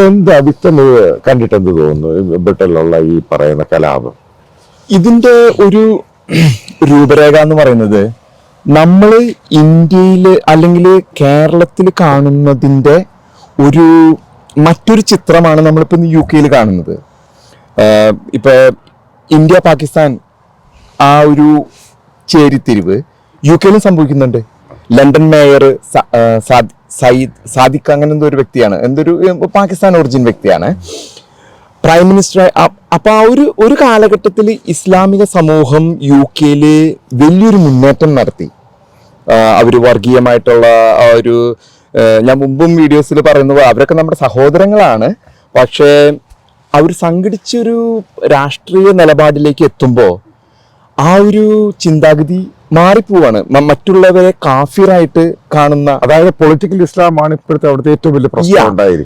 എന്താ വിത്തം കണ്ടിട്ട് എന്ത് തോന്നുന്നു ബ്രിട്ടനിലുള്ള ഈ പറയുന്ന കലാപം? ഇതിന്റെ ഒരു രൂപരേഖ എന്ന് പറയുന്നത് നമ്മൾ ഇന്ത്യയിൽ അല്ലെങ്കിൽ കേരളത്തിൽ കാണുന്നതിന്റെ ഒരു മറ്റൊരു ചിത്രമാണ് നമ്മളിപ്പോൾ യു കെയിൽ കാണുന്നത്. ഇപ്പൊ ഇന്ത്യ പാകിസ്ഥാൻ ആ ഒരു ചേരിത്തിരിവ് യു കെയിലും സംഭവിക്കുന്നുണ്ട്. ലണ്ടൻ മേയർ സാദിഖ് അങ്ങനെ എന്തോ ഒരു വ്യക്തിയാണ്, എന്തൊരു പാകിസ്ഥാൻ ഒറിജിൻ വ്യക്തിയാണ് പ്രൈം മിനിസ്റ്റർ. അപ്പൊ ആ ഒരു കാലഘട്ടത്തിൽ ഇസ്ലാമിക സമൂഹം യു കെയില് വലിയൊരു മുന്നേറ്റം നടത്തി. അവര് വർഗീയമായിട്ടുള്ള ആ ഒരു ഞാൻ മുമ്പും വീഡിയോസിൽ പറയുന്നത് അവരൊക്കെ നമ്മുടെ സഹോദരങ്ങളാണ്. പക്ഷേ അവർ സംഘടിച്ചൊരു രാഷ്ട്രീയ നിലപാടിലേക്ക് എത്തുമ്പോൾ ആ ഒരു ചിന്താഗതി മാറിപ്പോവാണ്. മറ്റുള്ളവരെ കാഫിറായിട്ട് കാണുന്ന, അതായത് പൊളിറ്റിക്കൽ ഇസ്ലാമാണ് ഇപ്പോഴത്തെ അവിടുത്തെ ഏറ്റവും വലിയ പ്രശ്നം ഉണ്ടായിരിക്കും.